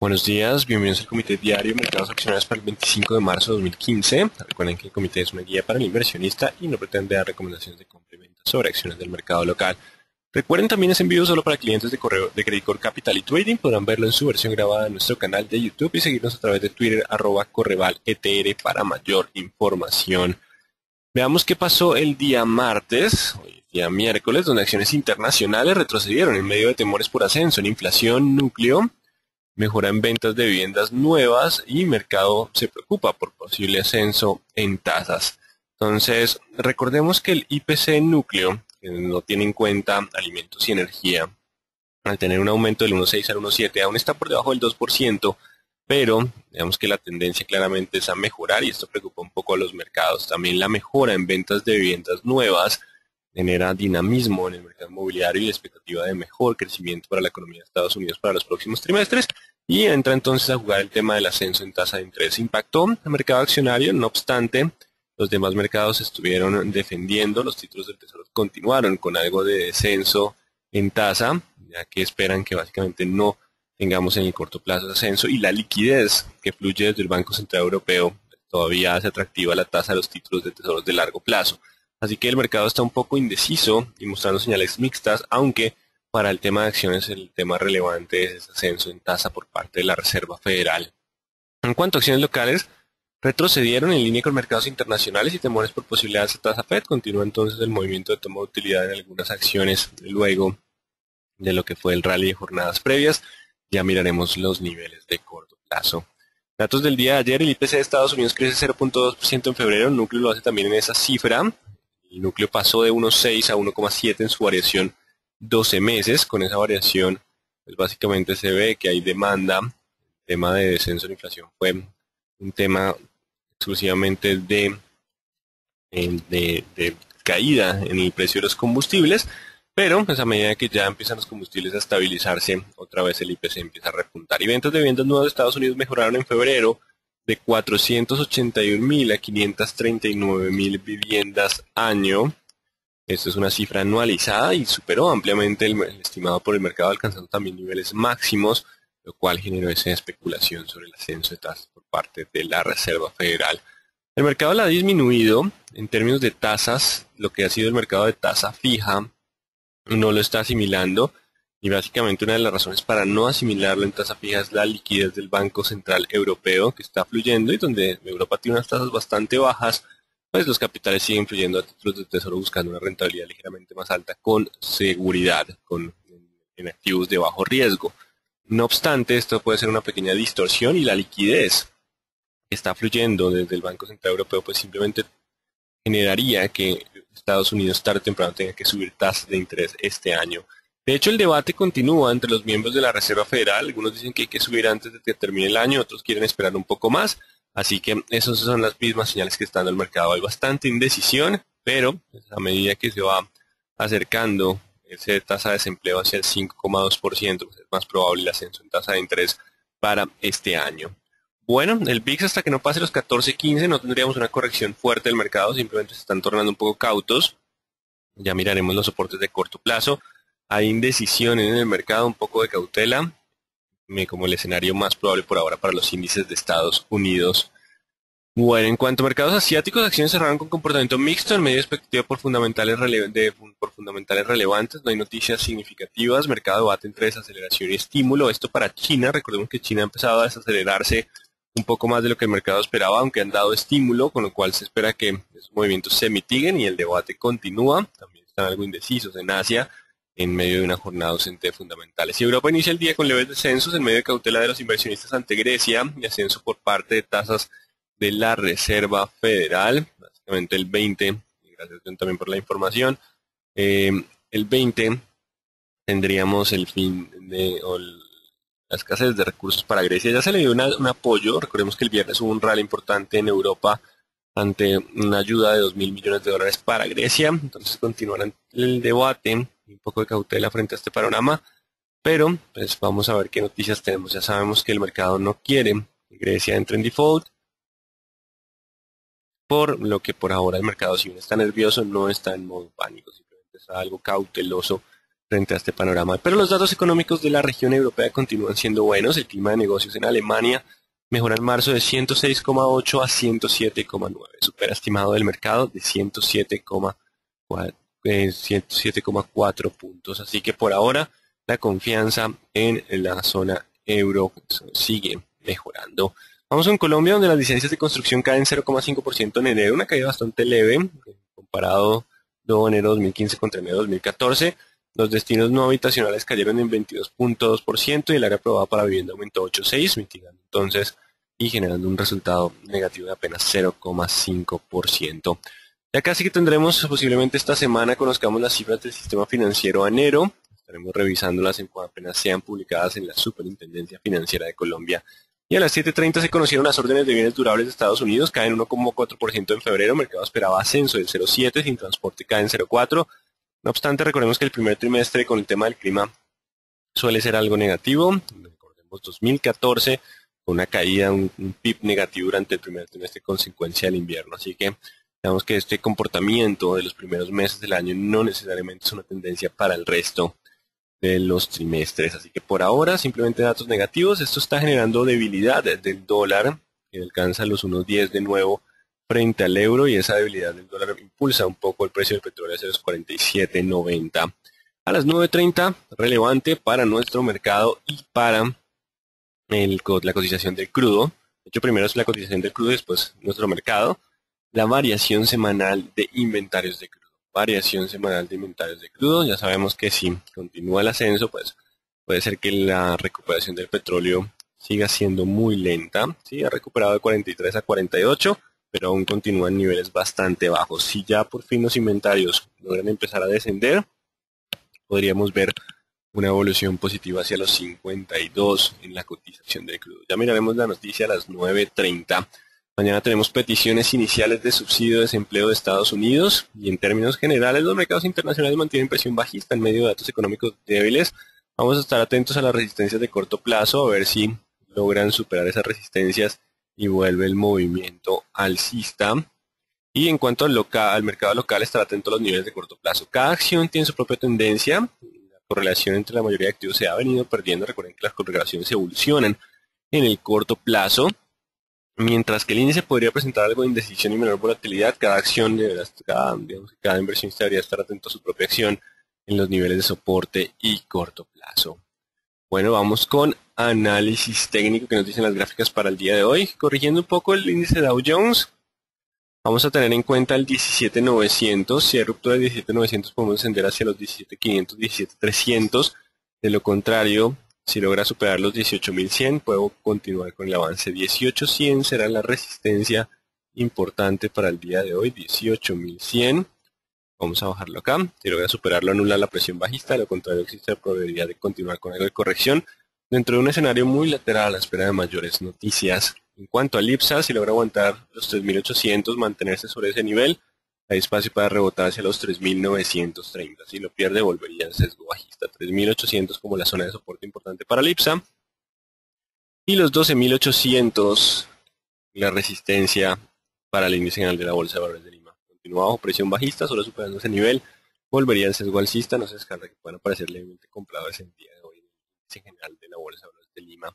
Buenos días, bienvenidos al Comité Diario de Mercados Accionarios para el 25 de marzo de 2015. Recuerden que el comité es una guía para el inversionista y no pretende dar recomendaciones de compra y venta sobre acciones del mercado local. Recuerden también es envío solo para clientes de correo de Credit Corp Capital y Trading. Podrán verlo en su versión grabada en nuestro canal de YouTube y seguirnos a través de Twitter @correvaletr para mayor información. Veamos qué pasó el día martes, hoy es día miércoles, donde acciones internacionales retrocedieron en medio de temores por ascenso en inflación, núcleo, mejora en ventas de viviendas nuevas y mercado se preocupa por posible ascenso en tasas. Entonces, recordemos que el IPC núcleo, que no tiene en cuenta alimentos y energía, al tener un aumento del 1,6 al 1,7, aún está por debajo del 2%, pero digamos que la tendencia claramente es a mejorar y esto preocupa un poco a los mercados. También la mejora en ventas de viviendas nuevas genera dinamismo en el mercado inmobiliario y la expectativa de mejor crecimiento para la economía de Estados Unidos para los próximos trimestres. Y entra entonces a jugar el tema del ascenso en tasa de interés. Impactó el mercado accionario, no obstante, los demás mercados estuvieron defendiendo, los títulos del Tesoro continuaron con algo de descenso en tasa, ya que esperan que básicamente no tengamos en el corto plazo ascenso, y la liquidez que fluye desde el Banco Central Europeo todavía hace atractiva la tasa de los títulos de tesoros de largo plazo. Así que el mercado está un poco indeciso y mostrando señales mixtas, aunque para el tema de acciones el tema relevante es ese ascenso en tasa por parte de la Reserva Federal. En cuanto a acciones locales, retrocedieron en línea con mercados internacionales y temores por posibilidades de tasa Fed. Continúa entonces el movimiento de toma de utilidad en algunas acciones luego de lo que fue el rally de jornadas previas. Ya miraremos los niveles de corto plazo. Datos del día de ayer, el IPC de Estados Unidos crece 0,2% en febrero, el núcleo lo hace también en esa cifra. El núcleo pasó de 1,6 a 1,7 en su variación 12 meses. Con esa variación, pues básicamente se ve que hay demanda. El tema de descenso de inflación fue un tema exclusivamente de caída en el precio de los combustibles, pero pues a medida que ya empiezan los combustibles a estabilizarse, otra vez el IPC empieza a repuntar. Y ventas de viviendas nuevas de Estados Unidos mejoraron en febrero de 481.000 a 539.000 viviendas año. Esto es una cifra anualizada y superó ampliamente el estimado por el mercado, alcanzando también niveles máximos, lo cual generó esa especulación sobre el ascenso de tasas por parte de la Reserva Federal. El mercado la ha disminuido en términos de tasas, lo que ha sido el mercado de tasa fija no lo está asimilando, y básicamente una de las razones para no asimilarlo en tasa fija es la liquidez del Banco Central Europeo que está fluyendo, y donde Europa tiene unas tasas bastante bajas, pues los capitales siguen fluyendo a títulos de tesoro buscando una rentabilidad ligeramente más alta con seguridad, en activos de bajo riesgo. No obstante, esto puede ser una pequeña distorsión, y la liquidez que está fluyendo desde el Banco Central Europeo pues simplemente generaría que Estados Unidos tarde o temprano tenga que subir tasas de interés este año. De hecho, el debate continúa entre los miembros de la Reserva Federal. Algunos dicen que hay que subir antes de que termine el año, otros quieren esperar un poco más. Así que esas son las mismas señales que está dando el mercado. Hay bastante indecisión, pero pues, a medida que se va acercando esa tasa de desempleo hacia el 5,2%, pues es más probable el ascenso en tasa de interés para este año. Bueno, el VIX hasta que no pase los 14.15 no tendríamos una corrección fuerte del mercado, simplemente se están tornando un poco cautos. Ya miraremos los soportes de corto plazo. Hay indecisión en el mercado, un poco de cautela, como el escenario más probable por ahora para los índices de Estados Unidos. Bueno, en cuanto a mercados asiáticos, acciones cerraron con comportamiento mixto en medio de expectativa por fundamentales relevantes. No hay noticias significativas. Mercado debate entre desaceleración y estímulo. Esto para China. Recordemos que China ha empezado a desacelerarse un poco más de lo que el mercado esperaba, aunque han dado estímulo, con lo cual se espera que esos movimientos se mitiguen y el debate continúa. También están algo indecisos en Asia, en medio de una jornada docente de fundamentales. Y Europa inicia el día con leves descensos en medio de cautela de los inversionistas ante Grecia y ascenso por parte de tasas de la Reserva Federal, básicamente el 20, y gracias también por la información, eh, el 20 tendríamos el fin la escasez de recursos para Grecia. Ya se le dio un apoyo, recordemos que el viernes hubo un rally importante en Europa ante una ayuda de 2.000 millones de dólares para Grecia, entonces continuará el debate, un poco de cautela frente a este panorama, pero pues vamos a ver qué noticias tenemos. Ya sabemos que el mercado no quiere que Grecia entre en default, por lo que por ahora el mercado, si bien está nervioso, no está en modo pánico, simplemente está algo cauteloso frente a este panorama. Pero los datos económicos de la región europea continúan siendo buenos. El clima de negocios en Alemania mejora en marzo de 106,8 a 107,9. Supera estimado del mercado de 107,4 puntos. Así que por ahora la confianza en la zona euro sigue mejorando. Vamos con Colombia, donde las licencias de construcción caen 0,5% en enero, una caída bastante leve comparado de enero 2015 contra enero 2014. Los destinos no habitacionales cayeron en 22,2% y el área aprobada para vivienda aumentó 8,6%, mitigando entonces y generando un resultado negativo de apenas 0,5%. Ya casi que tendremos, posiblemente esta semana, conozcamos las cifras del sistema financiero a enero. Estaremos revisándolas en cuanto apenas sean publicadas en la Superintendencia Financiera de Colombia. Y a las 7:30 se conocieron las órdenes de bienes durables de Estados Unidos, caen 1,4% en febrero, el mercado esperaba ascenso del 0,7%, sin transporte caen 0,4%. No obstante, recordemos que el primer trimestre con el tema del clima suele ser algo negativo. Recordemos 2014, con una caída, un PIB negativo durante el primer trimestre consecuencia del invierno. Así que digamos que este comportamiento de los primeros meses del año no necesariamente es una tendencia para el resto de los trimestres. Así que por ahora simplemente datos negativos. Esto está generando debilidad del dólar, que alcanza los 1.10 de nuevo frente al euro, y esa debilidad del dólar impulsa un poco el precio del petróleo hacia los 47,90. A las 9:30, relevante para nuestro mercado y para la cotización del crudo. De hecho, primero es la cotización del crudo y después nuestro mercado. La variación semanal de inventarios de crudo. Variación semanal de inventarios de crudo. Ya sabemos que si continúa el ascenso, pues puede ser que la recuperación del petróleo siga siendo muy lenta. Sí, ha recuperado de 43 a 48, pero aún continúa en niveles bastante bajos. Si ya por fin los inventarios logran empezar a descender, podríamos ver una evolución positiva hacia los 52 en la cotización del crudo. Ya miraremos la noticia a las 9:30. Mañana tenemos peticiones iniciales de subsidio de desempleo de Estados Unidos, y en términos generales los mercados internacionales mantienen presión bajista en medio de datos económicos débiles. Vamos a estar atentos a las resistencias de corto plazo, a ver si logran superar esas resistencias y vuelve el movimiento alcista. Y en cuanto al mercado local, estar atento a los niveles de corto plazo. Cada acción tiene su propia tendencia. La correlación entre la mayoría de activos se ha venido perdiendo. Recuerden que las correlaciones evolucionan en el corto plazo. Mientras que el índice podría presentar algo de indecisión y menor volatilidad, cada acción cada inversionista debería estar atento a su propia acción en los niveles de soporte y corto plazo. Bueno, vamos con análisis técnico que nos dicen las gráficas para el día de hoy. Corrigiendo un poco el índice Dow Jones, vamos a tener en cuenta el 17.900. Si hay ruptura de 17.900 podemos ascender hacia los 17.500, 17.300. De lo contrario, si logra superar los 18.100, puedo continuar con el avance. 18.100 será la resistencia importante para el día de hoy. 18.100. Vamos a bajarlo acá. Si logra superarlo, anula la presión bajista. De lo contrario, existe la probabilidad de continuar con algo de corrección dentro de un escenario muy lateral a la espera de mayores noticias. En cuanto al IPSA, si logra aguantar los 3.800, mantenerse sobre ese nivel, hay espacio para rebotar hacia los 3.930. Si lo pierde, volvería al sesgo bajista. 3.800 como la zona de soporte importante para el IPSA. Y los 12.800, la resistencia para el índice general de la Bolsa de Valores de Lima. Continúa bajo presión bajista, solo superando ese nivel, volvería al sesgo alcista. No se descarta que puedan aparecer levemente compradores en día de hoy en el índice general de la Bolsa de Valores de Lima.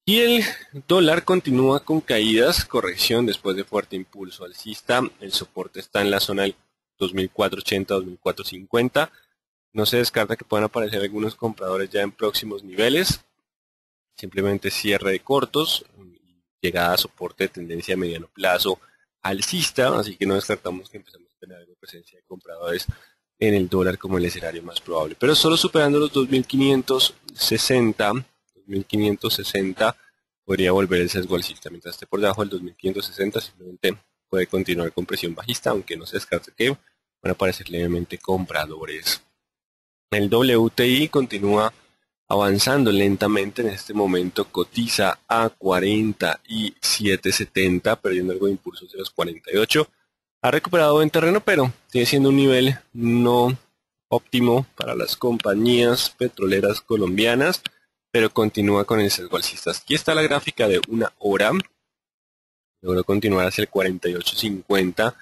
Y el dólar continúa con caídas, corrección después de fuerte impulso alcista. El soporte está en la zona del 2.480, 2.450. No se descarta que puedan aparecer algunos compradores ya en próximos niveles. Simplemente cierre de cortos, llegada a soporte de tendencia a mediano plazo alcista. Así que no descartamos que empezamos a tener algo de presencia de compradores en el dólar como el escenario más probable. Pero solo superando los 2.560. 2.560 podría volver el sesgo alcista. Mientras esté por debajo del 2.560 simplemente puede continuar con presión bajista, aunque no se descarte que van a aparecer levemente compradores. El WTI continúa avanzando lentamente. En este momento cotiza a 47.70, perdiendo algo de impulso de los 48. Ha recuperado buen terreno, pero sigue siendo un nivel no óptimo para las compañías petroleras colombianas, pero continúa con el sesgo alcista. Aquí está la gráfica de una hora. Logró continuar hacia el 48.50.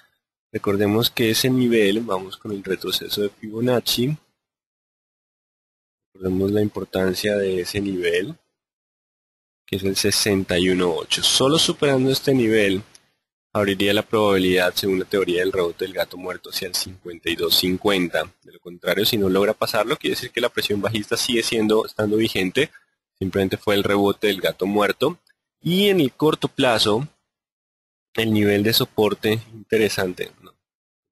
Recordemos que ese nivel, vamos con el retroceso de Fibonacci, Recordemos la importancia de ese nivel, que es el 61.8. Solo superando este nivel abriría la probabilidad, según la teoría del rebote del gato muerto, hacia el 52.50. De lo contrario, si no logra pasarlo, quiere decir que la presión bajista sigue estando vigente. Simplemente fue el rebote del gato muerto. Y en el corto plazo, el nivel de soporte interesante. No,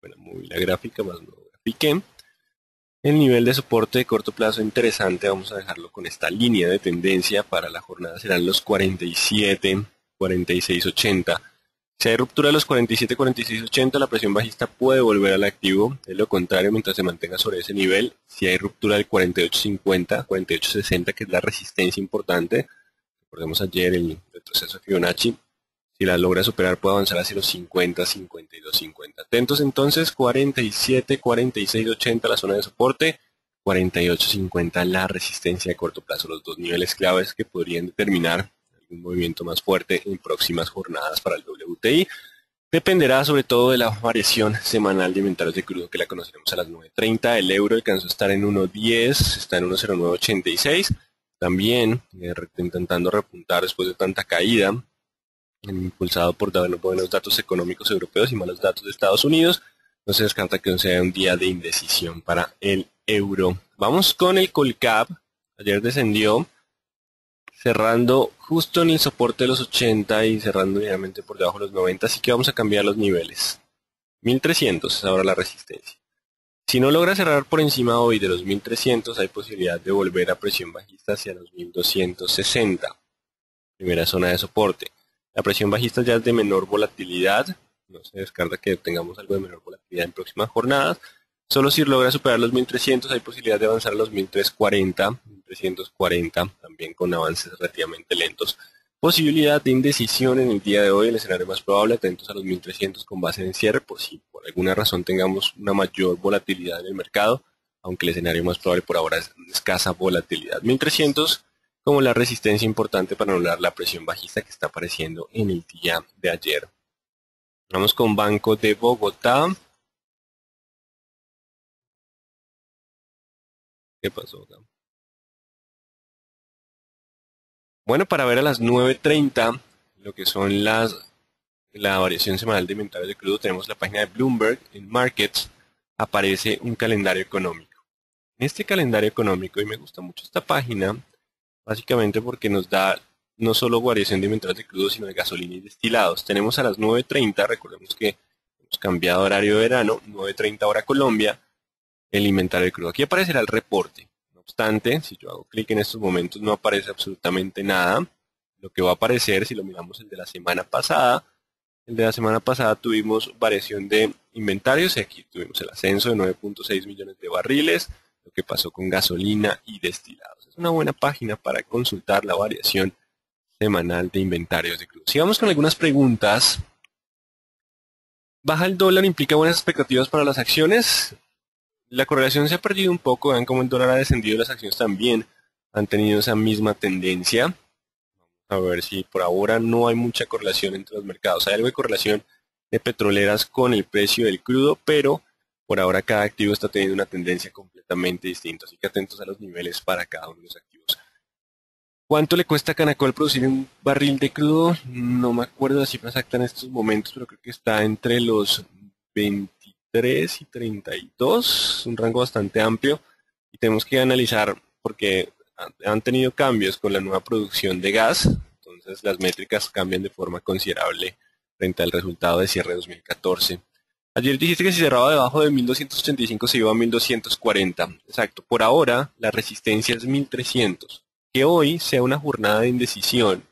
bueno, moví la gráfica, más no grafiqué. El nivel de soporte de corto plazo interesante, vamos a dejarlo con esta línea de tendencia para la jornada, serán los 47, 46.80. Si hay ruptura de los 47, 46.80, la presión bajista puede volver al activo. De lo contrario, mientras se mantenga sobre ese nivel, si hay ruptura del 48.50, 48.60, que es la resistencia importante, recordemos ayer el retroceso de Fibonacci, si la logra superar puede avanzar hacia los 50, 52.50. Atentos entonces, 47, 46.80 la zona de soporte, 48.50 la resistencia de corto plazo, los dos niveles claves que podrían determinar un movimiento más fuerte en próximas jornadas para el WTI. Dependerá sobre todo de la variación semanal de inventarios de crudo, que la conoceremos a las 9.30. El euro alcanzó a estar en 1.10, está en 1.0986. También intentando repuntar después de tanta caída, impulsado por buenos datos económicos europeos y malos datos de Estados Unidos. No se descarta que sea un día de indecisión para el euro. Vamos con el Colcap. Ayer descendió, cerrando justo en el soporte de los 80 y cerrando ligeramente por debajo de los 90, así que vamos a cambiar los niveles. 1300 es ahora la resistencia. Si no logra cerrar por encima hoy de los 1300, hay posibilidad de volver a presión bajista hacia los 1260. Primera zona de soporte. La presión bajista ya es de menor volatilidad. No se descarta que tengamos algo de menor volatilidad en próximas jornadas. Solo si logra superar los 1300 hay posibilidad de avanzar a los 1340, 1340, también con avances relativamente lentos. Posibilidad de indecisión en el día de hoy, el escenario más probable, atentos a los 1300 con base en cierre, por si por alguna razón tengamos una mayor volatilidad en el mercado, aunque el escenario más probable por ahora es escasa volatilidad. 1300 como la resistencia importante para anular la presión bajista que está apareciendo en el día de ayer. Vamos con Banco de Bogotá. ¿Qué pasó acá? Bueno, para ver a las 9.30 lo que son la variación semanal de inventarios de crudo, tenemos la página de Bloomberg. En Markets aparece un calendario económico. En este calendario económico, y me gusta mucho esta página, básicamente porque nos da no solo variación de inventarios de crudo, sino de gasolina y destilados. Tenemos a las 9.30, recordemos que hemos cambiado horario de verano, 9.30 hora Colombia, el inventario de crudo. Aquí aparecerá el reporte. No obstante, si yo hago clic en estos momentos no aparece absolutamente nada. Lo que va a aparecer, si lo miramos el de la semana pasada, tuvimos variación de inventarios y aquí tuvimos el ascenso de 9.6 millones de barriles, lo que pasó con gasolina y destilados. Es una buena página para consultar la variación semanal de inventarios de crudo. Sigamos con algunas preguntas. ¿Baja el dólar implica buenas expectativas para las acciones? La correlación se ha perdido un poco, vean cómo el dólar ha descendido y las acciones también han tenido esa misma tendencia. A ver si por ahora no hay mucha correlación entre los mercados. Hay algo de correlación de petroleras con el precio del crudo, pero por ahora cada activo está teniendo una tendencia completamente distinta. Así que atentos a los niveles para cada uno de los activos. ¿Cuánto le cuesta a Canacol producir un barril de crudo? No me acuerdo la cifra exacta en estos momentos, pero creo que está entre los 23 y 32, un rango bastante amplio. Y tenemos que analizar porque han tenido cambios con la nueva producción de gas, entonces las métricas cambian de forma considerable frente al resultado de cierre de 2014. Ayer dijiste que si cerraba debajo de 1285 se iba a 1240. Exacto, por ahora la resistencia es 1300. Que hoy sea una jornada de indecisión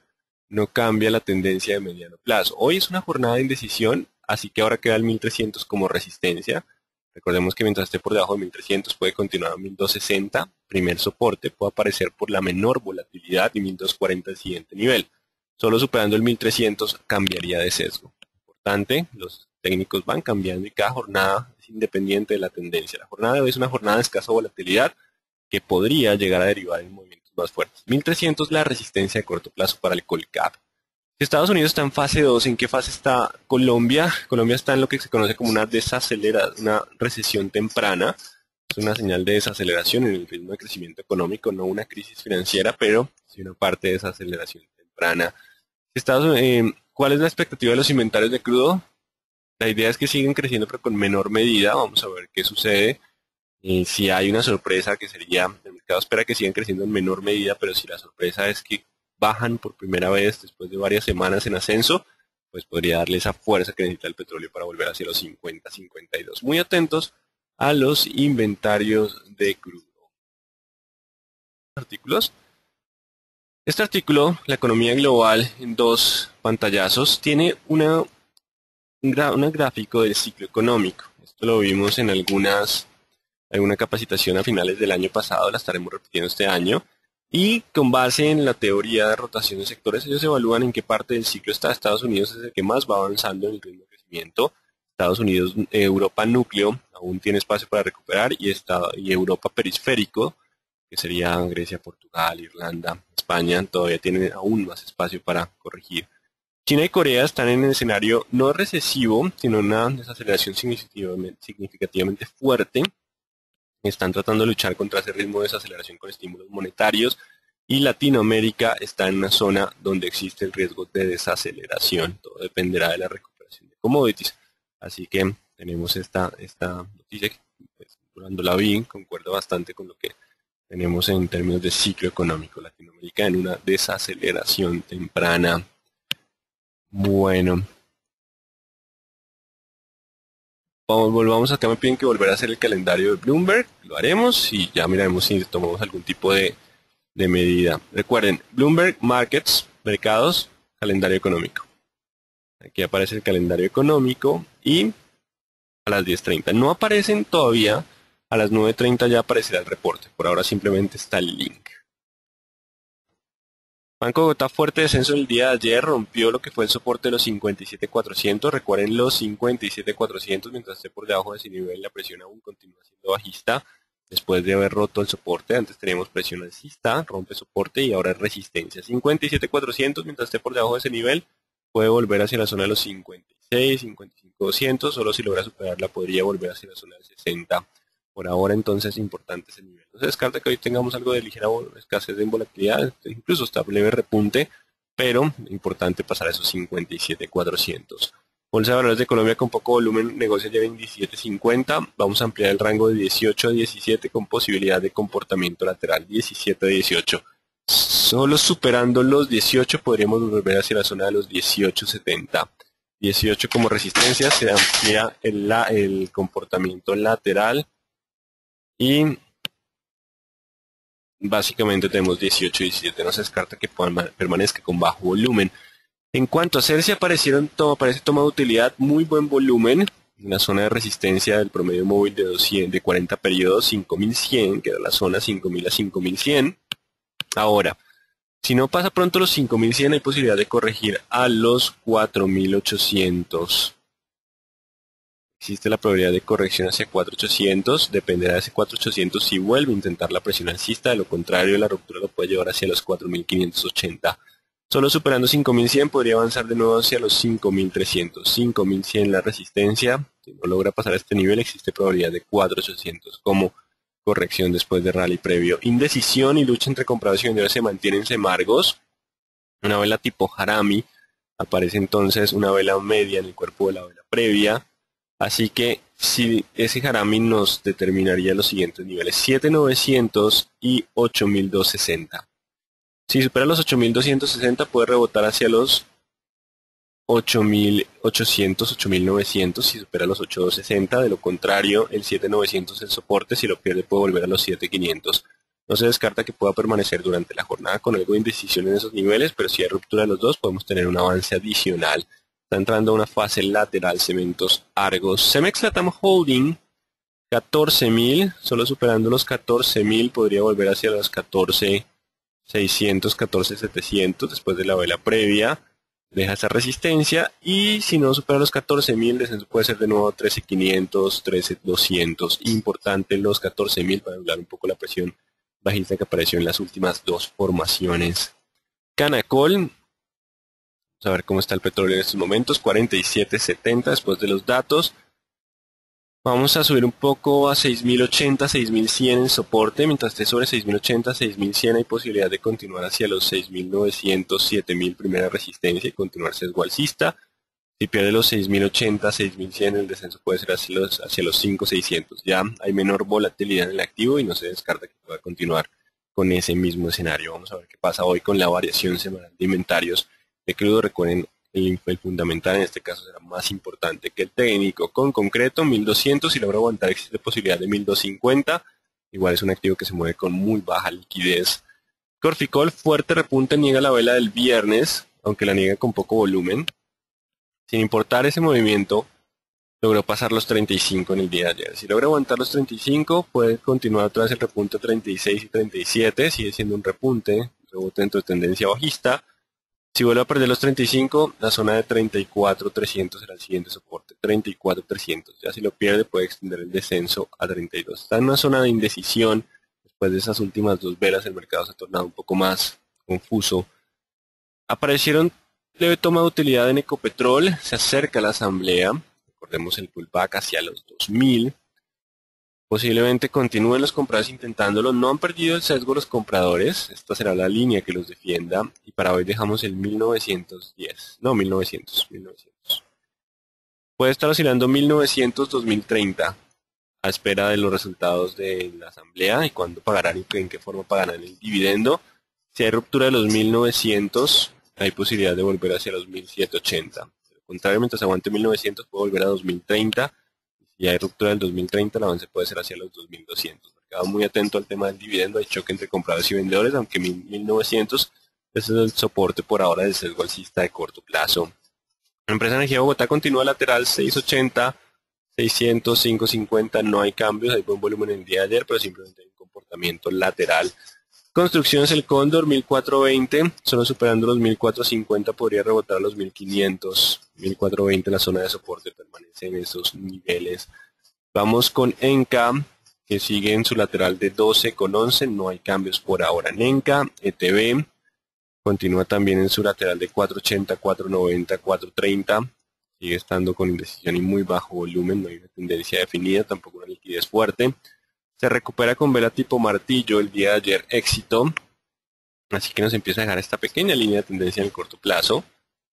no cambia la tendencia de mediano plazo. Hoy es una jornada de indecisión, así que ahora queda el 1300 como resistencia. Recordemos que mientras esté por debajo de 1300 puede continuar a 1260, primer soporte, puede aparecer por la menor volatilidad y 1240 el siguiente nivel. Solo superando el 1300 cambiaría de sesgo. Importante, los técnicos van cambiando y cada jornada es independiente de la tendencia. La jornada de hoy es una jornada de escasa volatilidad que podría llegar a derivar en movimientos más fuertes. 1300 la resistencia de corto plazo para el Colcap. Estados Unidos está en fase 2, ¿en qué fase está Colombia? Colombia está en lo que se conoce como una desaceleración, una recesión temprana. Es una señal de desaceleración en el ritmo de crecimiento económico, no una crisis financiera, pero sí una parte de desaceleración temprana. ¿Cuál es la expectativa de los inventarios de crudo? La idea es que siguen creciendo, pero con menor medida. Vamos a ver qué sucede. Si hay una sorpresa, que sería, el mercado espera que sigan creciendo en menor medida, pero si la sorpresa es que bajan por primera vez después de varias semanas en ascenso, pues podría darle esa fuerza que necesita el petróleo para volver hacia los 50, 52. Muy atentos a los inventarios de crudo. Artículos. Este artículo, la economía global en dos pantallazos, tiene un gráfico del ciclo económico. Esto lo vimos en alguna capacitación a finales del año pasado, la estaremos repitiendo este año. Y con base en la teoría de rotación de sectores, ellos evalúan en qué parte del ciclo está. Estados Unidos es el que más va avanzando en el ritmo de crecimiento. Estados Unidos, Europa núcleo, aún tiene espacio para recuperar, y Europa periférico, que sería Grecia, Portugal, Irlanda, España, todavía tienen aún más espacio para corregir. China y Corea están en el escenario no recesivo, sino una desaceleración significativamente fuerte. Están tratando de luchar contra ese ritmo de desaceleración con estímulos monetarios. Y Latinoamérica está en una zona donde existe el riesgo de desaceleración. Todo dependerá de la recuperación de commodities. Así que tenemos esta noticia que, pues, cuando la vi, concuerda bastante con lo que tenemos en términos de ciclo económico. Latinoamérica en una desaceleración temprana. Bueno, volvamos acá, me piden que volver a hacer el calendario de Bloomberg, lo haremos y ya miraremos si tomamos algún tipo de medida. Recuerden, Bloomberg Markets, mercados, calendario económico. Aquí aparece el calendario económico y a las 10:30. No aparecen todavía, a las 9:30 ya aparecerá el reporte. Por ahora simplemente está el link. Banco de Bogotá, fuerte descenso el día de ayer, rompió lo que fue el soporte de los 57.400. Recuerden los 57.400, mientras esté por debajo de ese nivel, la presión aún continúa siendo bajista. Después de haber roto el soporte, antes teníamos presión alcista, rompe soporte y ahora es resistencia. 57.400, mientras esté por debajo de ese nivel, puede volver hacia la zona de los 56, 55.200. Solo si logra superarla, podría volver hacia la zona de 60. Por ahora, entonces, es importante ese nivel. No se descarta que hoy tengamos algo de ligera escasez en volatilidad, incluso está leve repunte, pero importante pasar a esos 57.400. Bolsa de Valores de Colombia con poco volumen negocia ya en 17.50. Vamos a ampliar el rango de 18 a 17 con posibilidad de comportamiento lateral 17 a 18. Solo superando los 18 podríamos volver hacia la zona de los 18.70. 18 como resistencia, se amplía el comportamiento lateral. Y básicamente tenemos 18 y 17. No se descarta que permanezca con bajo volumen. En cuanto a Cerci, aparece toma de utilidad, muy buen volumen. En la zona de resistencia del promedio móvil de 40 periodos, 5100, queda la zona 5000 a 5100. Ahora, si no pasa pronto los 5100, hay posibilidad de corregir a los 4800. Existe la probabilidad de corrección hacia 4.800, dependerá de ese 4.800 si vuelve a intentar la presión alcista, de lo contrario la ruptura lo puede llevar hacia los 4.580. Solo superando 5.100 podría avanzar de nuevo hacia los 5.300. 5.100 la resistencia, si no logra pasar a este nivel existe probabilidad de 4.800 como corrección después de rally previo. Indecisión y lucha entre compradores y vendedores se mantienen semargos. Una vela tipo Harami, aparece entonces una vela media en el cuerpo de la vela previa. Así que si ese Harami nos determinaría los siguientes niveles, 7.900 y 8.260. Si supera los 8.260 puede rebotar hacia los 8.800, 8.900 si supera los 8.260. De lo contrario, el 7.900 es el soporte, si lo pierde puede volver a los 7.500. No se descarta que pueda permanecer durante la jornada con algo de indecisión en esos niveles, pero si hay ruptura de los dos podemos tener un avance adicional. Está entrando a una fase lateral Cementos Argos. Cemex Latam Holding, 14.000, solo superando los 14.000 podría volver hacia los 14.600, 14.700 después de la vela previa. Deja esa resistencia y si no supera los 14.000, el descenso puede ser de nuevo 13.500, 13.200. Importante los 14.000 para hablar un poco la presión bajista que apareció en las últimas dos formaciones. Canacol. Vamos a ver cómo está el petróleo en estos momentos, 47.70 después de los datos. Vamos a subir un poco a 6080, 6100 en soporte. Mientras esté sobre 6080, 6100 hay posibilidad de continuar hacia los 6900, 7000 primera resistencia y continuar sesgo alcista. Si pierde los 6080, 6100, el descenso puede ser hacia los 5600. Ya hay menor volatilidad en el activo y no se descarta que pueda continuar con ese mismo escenario. Vamos a ver qué pasa hoy con la variación semanal de inventarios de crudo. Recuerden, el fundamental en este caso será más importante que el técnico. Con concreto, 1200, si logra aguantar existe posibilidad de 1250. Igual es un activo que se mueve con muy baja liquidez. Corficol, fuerte repunte, niega la vela del viernes, aunque la niega con poco volumen. Sin importar ese movimiento, logró pasar los 35 en el día de ayer. Si logra aguantar los 35, puede continuar otra vez el repunte 36 y 37. Sigue siendo un repunte, rebote dentro de tendencia bajista. Si vuelve a perder los 35, la zona de 34.300 será el siguiente soporte, 34.300. Ya si lo pierde puede extender el descenso a 32. Está en una zona de indecisión. Después de esas últimas dos velas el mercado se ha tornado un poco más confuso. Aparecieron leve toma de utilidad en Ecopetrol, se acerca la asamblea. Recordemos el pullback hacia los 2000. Posiblemente continúen los compradores intentándolo. No han perdido el sesgo los compradores. Esta será la línea que los defienda. Y para hoy dejamos el 1910. No, 1900. Puede estar oscilando 1900-2030 a espera de los resultados de la asamblea y cuándo pagarán y en qué forma pagarán el dividendo. Si hay ruptura de los 1900, hay posibilidad de volver hacia los 1780. Al contrario, mientras aguante 1900 puede volver a 2030. Si hay ruptura del 2030, el avance puede ser hacia los 2200. Mercado muy atento al tema del dividendo. Hay choque entre compradores y vendedores, aunque 1900 ese es el soporte por ahora del sesgo alcista de corto plazo. La empresa Energía Bogotá continúa lateral 680, 600, 550. No hay cambios, hay buen volumen el día de ayer, pero simplemente hay un comportamiento lateral. Construcciones El Cóndor 1420, solo superando los 1450 podría rebotar a los 1500, 1420 la zona de soporte permanece en esos niveles. Vamos con Enca, que sigue en su lateral de 12,11, no hay cambios por ahora en Enca. ETB continúa también en su lateral de 480, 490, 430, sigue estando con indecisión y muy bajo volumen, no hay una tendencia definida, tampoco una liquidez fuerte. Se recupera con vela tipo martillo el día de ayer, éxito. Así que nos empieza a dejar esta pequeña línea de tendencia en el corto plazo.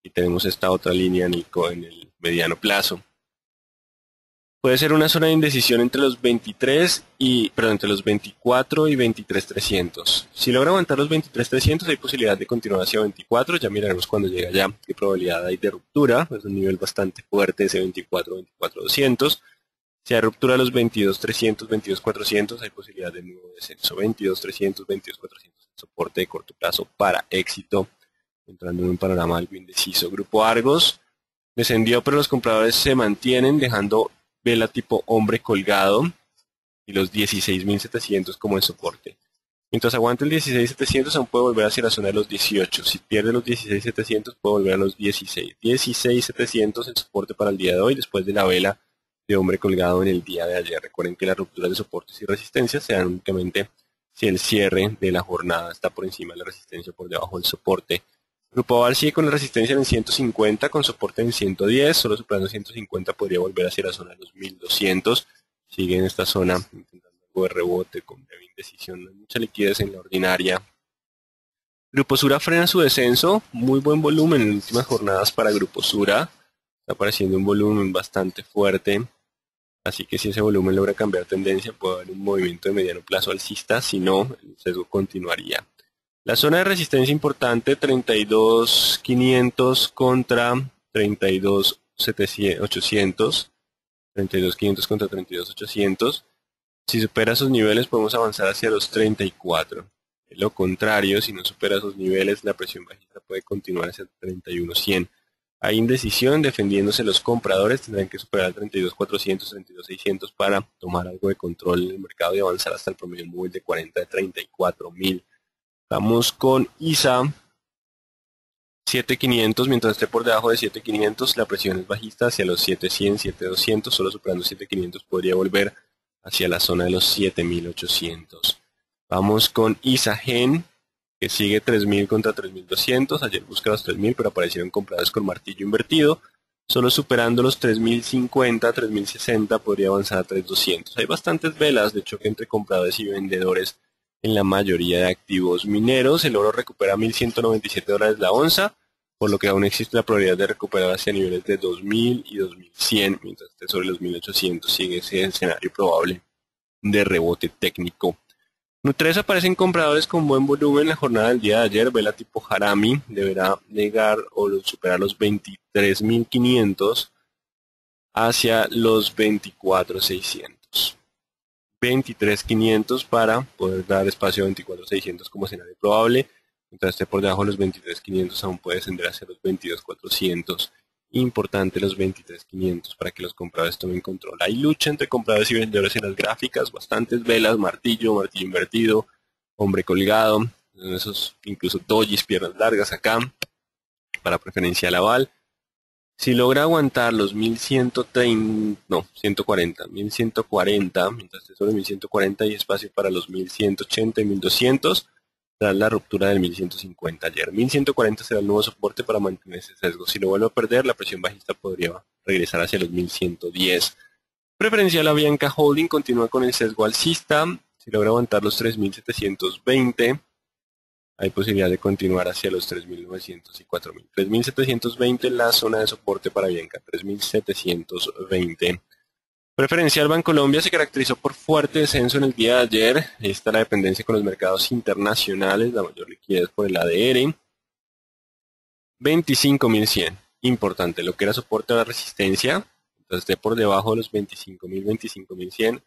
Y tenemos esta otra línea en el mediano plazo. Puede ser una zona de indecisión entre los 24 y 23.300. Si logra aguantar los 23.300 hay posibilidad de continuar hacia 24. Ya miraremos cuando llega allá qué probabilidad hay de ruptura. Es un nivel bastante fuerte ese 24.200. Si hay ruptura de los 22.300, 22.400, hay posibilidad de nuevo descenso. 22.300, 22.400, soporte de corto plazo para éxito, entrando en un panorama algo indeciso. Grupo Argos descendió, pero los compradores se mantienen, dejando vela tipo hombre colgado y los 16.700 como el soporte. Mientras aguante el 16.700, aún puede volver hacia la zona de los 18. Si pierde los 16.700, puede volver a los 16. 16.700 el soporte para el día de hoy, después de la vela de hombre colgado en el día de ayer. Recuerden que las rupturas de soportes y resistencias se dan únicamente si el cierre de la jornada está por encima de la resistencia o por debajo del soporte. Grupo Aval sigue con la resistencia en 150, con soporte en 110, solo superando 150 podría volver hacia la zona de los 1200. Sigue en esta zona intentando algo de rebote con breve indecisión, no hay mucha liquidez en la ordinaria. Grupo Sura frena su descenso, muy buen volumen en las últimas jornadas para Grupo Sura. Está apareciendo un volumen bastante fuerte, así que si ese volumen logra cambiar tendencia puede haber un movimiento de mediano plazo alcista, si no, el sesgo continuaría. La zona de resistencia importante, 32.500 contra 32.800, 32.500 contra 32.800. Si supera esos niveles podemos avanzar hacia los 34. De lo contrario, si no supera esos niveles, la presión bajista puede continuar hacia 31.100. Hay indecisión, defendiéndose los compradores, tendrán que superar el 32.400, 32.600 para tomar algo de control en el mercado y avanzar hasta el promedio móvil de 40 de 34.000. Vamos con ISA, 7.500, mientras esté por debajo de 7.500, la presión es bajista hacia los 7.100, 7.200, solo superando 7.500 podría volver hacia la zona de los 7.800. Vamos con ISA Gen, que sigue 3.000 contra 3.200, ayer busca los 3.000, pero aparecieron compradores con martillo invertido, Solo superando los 3050, 3060 podría avanzar a 3200. Hay bastantes velas de choque entre compradores y vendedores en la mayoría de activos mineros. El oro recupera $1.197 la onza, por lo que aún existe la probabilidad de recuperar hacia niveles de 2000 y 2100, mientras esté sobre los 1800 sigue ese escenario probable de rebote técnico. Nutres aparecen compradores con buen volumen en la jornada del día de ayer. Vela tipo Harami deberá llegar o superar los 23.500 hacia los 24.600. 23.500 para poder dar espacio a 24.600 como escenario probable. Mientras esté por debajo de los 23.500 aún puede descender hacia los 22.400. Importante los 23.500 para que los compradores tomen control. Hay lucha entre compradores y vendedores en las gráficas, bastantes velas, martillo, martillo invertido, hombre colgado, esos incluso dojis, piernas largas acá, para preferencial aval. Si logra aguantar los 1130, no, 140, 1140, mientras esté sobre 1140 hay espacio para los 1180 y 1200, tras la ruptura del 1150 ayer. 1140 será el nuevo soporte para mantener ese sesgo. Si lo vuelve a perder, la presión bajista podría regresar hacia los 1110. Preferencial Avianca Holding continúa con el sesgo alcista. Si logra aguantar los 3720, hay posibilidad de continuar hacia los 3.900 y 4.000. 3.720 la zona de soporte para Avianca, 3.720. Preferencial Bancolombia se caracterizó por fuerte descenso en el día de ayer. Ahí está la dependencia con los mercados internacionales, la mayor liquidez por el ADR. 25.100, importante, lo que era soporte a la resistencia. Entonces esté por debajo de los 25.000, 25.100,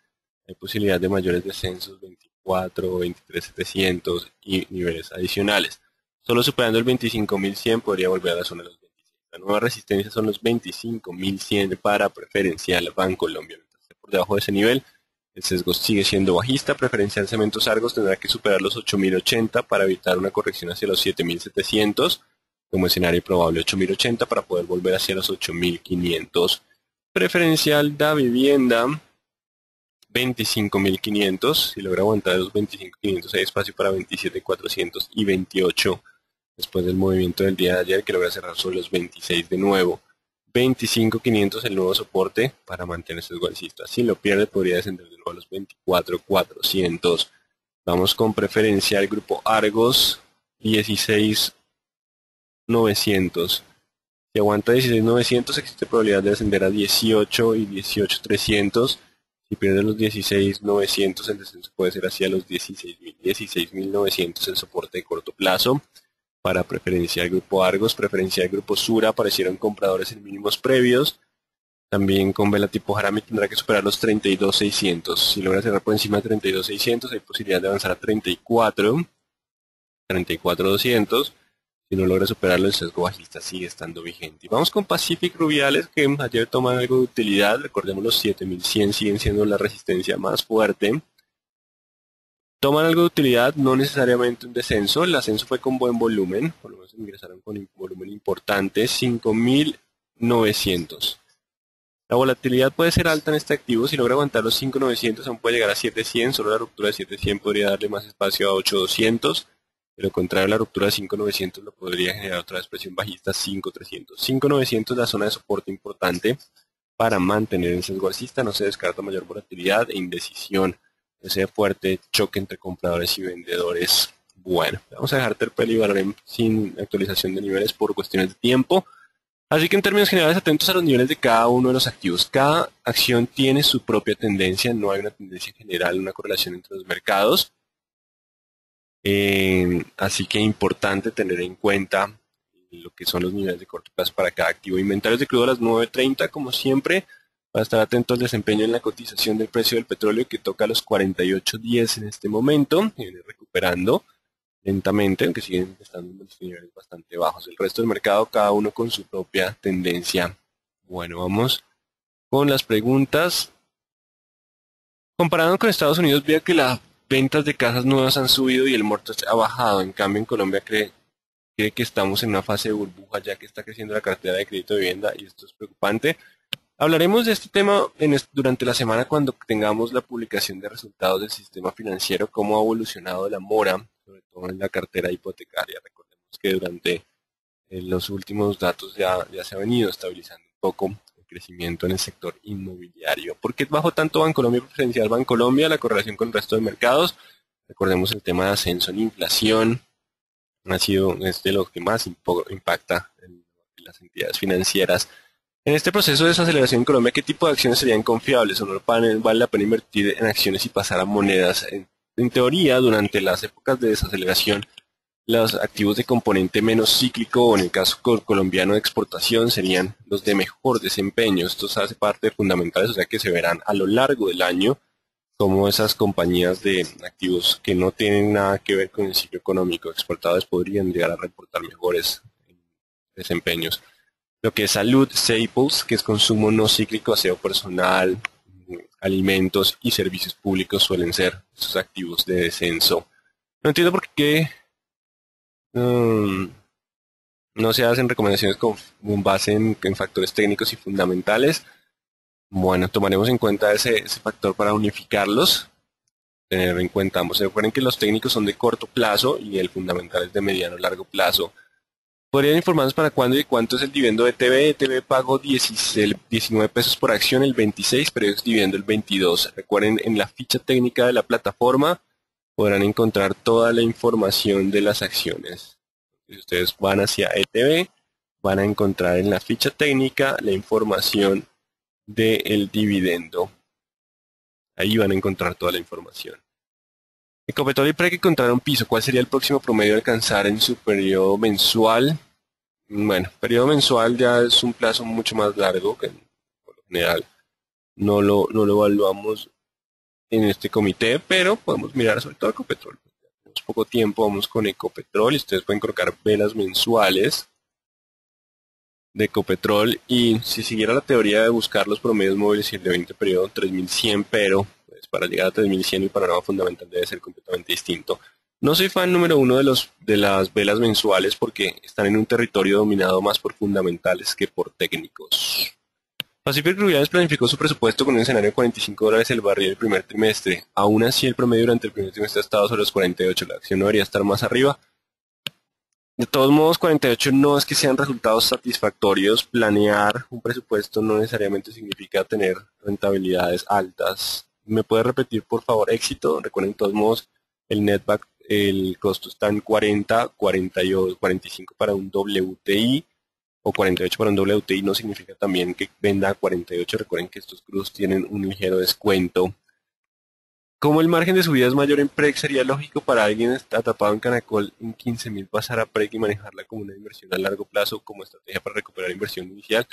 hay posibilidad de mayores descensos, 24, 23.700 y niveles adicionales. Solo superando el 25.100 podría volver a la zona de los 26. La nueva resistencia son los 25.100 para preferencial Bancolombia. Mientras esté por debajo de ese nivel, el sesgo sigue siendo bajista. Preferencial Cementos Argos tendrá que superar los 8.080 para evitar una corrección hacia los 7.700. Como escenario probable 8.080 para poder volver hacia los 8.500. Preferencial Da Vivienda 25.500. Si logra aguantar los 25.500 hay espacio para 27.400 y 28 después del movimiento del día de ayer que logra cerrar sobre los 26 de nuevo. 25.500 el nuevo soporte para mantenerse alcista. Si lo pierde podría descender de nuevo a los 24.400. Vamos con preferencial Grupo Argos 16.900. Si aguanta 16.900 existe probabilidad de descender a 18 y 18.300. Si pierde los 16.900 el descenso puede ser hacia los 16.000, 16.900 el soporte de corto plazo. Para preferencial Grupo Argos, preferencial Grupo Sura aparecieron compradores en mínimos previos. También con vela tipo Harami tendrá que superar los 32.600. Si logra cerrar por encima de 32.600 hay posibilidad de avanzar a 34, 34.200. Si no logra superarlo, el sesgo bajista sigue estando vigente. Y vamos con Pacific Rubiales, que ayer toman algo de utilidad. Recordemos los 7.100 siguen siendo la resistencia más fuerte. Toman algo de utilidad, no necesariamente un descenso. El ascenso fue con buen volumen, por lo menos ingresaron con un volumen importante, 5.900. La volatilidad puede ser alta en este activo. Si logra aguantar los 5.900, aún puede llegar a 7.100. Solo la ruptura de 7.100 podría darle más espacio a 8.200. De lo contrario, la ruptura de 5.900 lo podría generar otra vez presión bajista 5.300. 5.900 es la zona de soporte importante para mantener el sesgo alcista. No se descarta mayor volatilidad e indecisión. Ese fuerte choque entre compradores y vendedores. Bueno, vamos a dejar Terpel y Valorem sin actualización de niveles por cuestiones de tiempo. Así que en términos generales, atentos a los niveles de cada uno de los activos. Cada acción tiene su propia tendencia. No hay una tendencia general, una correlación entre los mercados. Así que es importante tener en cuenta lo que son los niveles de corto plazo para cada activo. Inventarios de crudo a las 9.30, como siempre, para estar atento al desempeño en la cotización del precio del petróleo que toca los 48.10 en este momento, y viene recuperando lentamente, aunque siguen estando en los niveles bastante bajos. El resto del mercado, cada uno con su propia tendencia. Bueno, vamos con las preguntas. Comparando con Estados Unidos, veo que las ventas de casas nuevas han subido y el mortgage ha bajado. En cambio, en Colombia cree que estamos en una fase de burbuja ya que está creciendo la cartera de crédito de vivienda y esto es preocupante. Hablaremos de este tema durante la semana cuando tengamos la publicación de resultados del sistema financiero, cómo ha evolucionado la mora, sobre todo en la cartera hipotecaria. Recordemos que durante los últimos datos ya se ha venido estabilizando un poco el crecimiento en el sector inmobiliario. ¿Por qué bajó tanto Bancolombia preferencial Bancolombia? La correlación con el resto de mercados. Recordemos el tema de ascenso en inflación. Es de lo que más impacta en las entidades financieras. En este proceso de desaceleración en Colombia, ¿qué tipo de acciones serían confiables? ¿O no vale la pena invertir en acciones y pasar a monedas? En teoría, durante las épocas de desaceleración, los activos de componente menos cíclico, o en el caso colombiano de exportación, serían los de mejor desempeño. Esto hace parte de fundamentales, o sea que se verán a lo largo del año cómo esas compañías de activos que no tienen nada que ver con el ciclo económico exportados podrían llegar a reportar mejores desempeños. Lo que es salud, staples, que es consumo no cíclico, aseo personal, alimentos y servicios públicos suelen ser esos activos de descenso. No entiendo por qué no se hacen recomendaciones con base en factores técnicos y fundamentales. Bueno, tomaremos en cuenta ese factor para unificarlos. Tener en cuenta ambos. Recuerden que los técnicos son de corto plazo y el fundamental es de mediano largo plazo. ¿Podrían informarnos para cuándo y cuánto es el dividendo de ETB? ETB pagó 19 pesos por acción el 26, pero es dividendo el 22. Recuerden, en la ficha técnica de la plataforma podrán encontrar toda la información de las acciones. Si ustedes van hacia ETB, van a encontrar en la ficha técnica la información del dividendo. Ahí van a encontrar toda la información. Ecopetrol y PREC encontraron piso. ¿Cuál sería el próximo promedio a alcanzar en su periodo mensual? Bueno, periodo mensual ya es un plazo mucho más largo que por lo general no lo evaluamos en este comité, pero podemos mirar sobre todo Ecopetrol. Tenemos poco tiempo, vamos con Ecopetrol y ustedes pueden colocar velas mensuales de Ecopetrol, y si siguiera la teoría de buscar los promedios móviles y el de 20 periodo 3100, pero pues para llegar a 3100 el panorama fundamental debe ser completamente distinto. No soy fan número uno de las velas mensuales porque están en un territorio dominado más por fundamentales que por técnicos. Pacific Rubiales planificó su presupuesto con un escenario de $45 el barril el primer trimestre. Aún así, el promedio durante el primer trimestre ha estado sobre los 48. La acción no debería estar más arriba. De todos modos, 48 no es que sean resultados satisfactorios. Planear un presupuesto no necesariamente significa tener rentabilidades altas. ¿Me puede repetir, por favor, éxito? Recuerden, de todos modos, el netback, el costo está en 40, 48, 45 para un WTI o 48 para un WTI. No significa también que venda a 48. Recuerden que estos crudos tienen un ligero descuento. Como el margen de subida es mayor en PREC, sería lógico para alguien atrapado en Canacol en 15.000 pasar a PREC y manejarla como una inversión a largo plazo como estrategia para recuperar inversión inicial.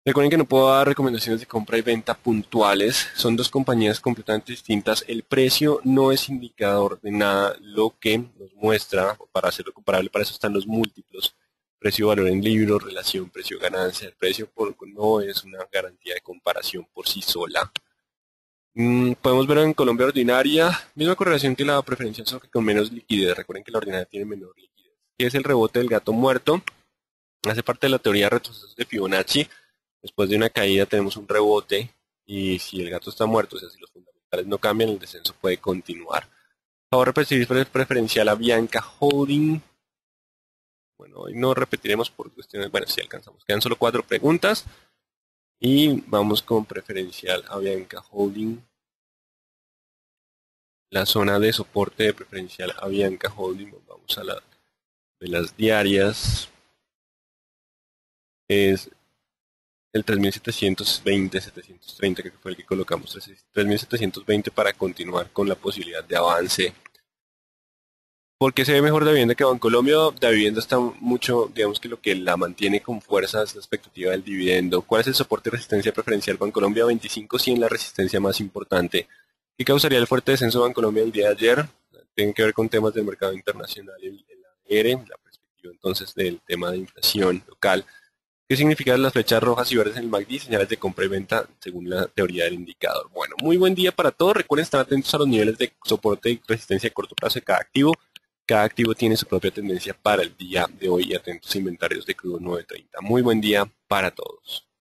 Recuerden que no puedo dar recomendaciones de compra y venta puntuales. Son dos compañías completamente distintas. El precio no es indicador de nada. Lo que nos muestra, para hacerlo comparable, para eso están los múltiplos. Precio-valor en libros, relación precio-ganancia. El precio no es una garantía de comparación por sí sola. Podemos ver en Colombia ordinaria, misma correlación que la preferencial, solo que con menos liquidez. Recuerden que la ordinaria tiene menor liquidez. ¿Qué es el rebote del gato muerto? Hace parte de la teoría de retrocesos de Fibonacci. Después de una caída tenemos un rebote y si el gato está muerto, o sea, si los fundamentales no cambian, el descenso puede continuar. Ahora preferencial a Bianca Holding. Bueno, hoy no repetiremos por cuestiones, bueno, si alcanzamos. Quedan solo 4 preguntas. Y vamos con preferencial a Bianca Holding. La zona de soporte de preferencial a Bianca Holding, vamos a la de las diarias, es el 3720, 730, que fue el que colocamos, 3720 para continuar con la posibilidad de avance. ¿Por qué se ve mejor Davivienda que Bancolombia? Davivienda está mucho, digamos que lo que la mantiene con fuerza es la expectativa del dividendo. ¿Cuál es el soporte y resistencia preferencial Bancolombia? 25.100, la resistencia más importante. ¿Qué causaría el fuerte descenso de Bancolombia el día de ayer? Tiene que ver con temas del mercado internacional, el ADR, la perspectiva entonces del tema de inflación local. ¿Qué significan las flechas rojas y verdes en el MACD? Señales de compra y venta según la teoría del indicador. Bueno, muy buen día para todos. Recuerden estar atentos a los niveles de soporte y resistencia a corto plazo de cada activo. Cada activo tiene su propia tendencia para el día de hoy y atentos a inventarios de crudo 930. Muy buen día para todos.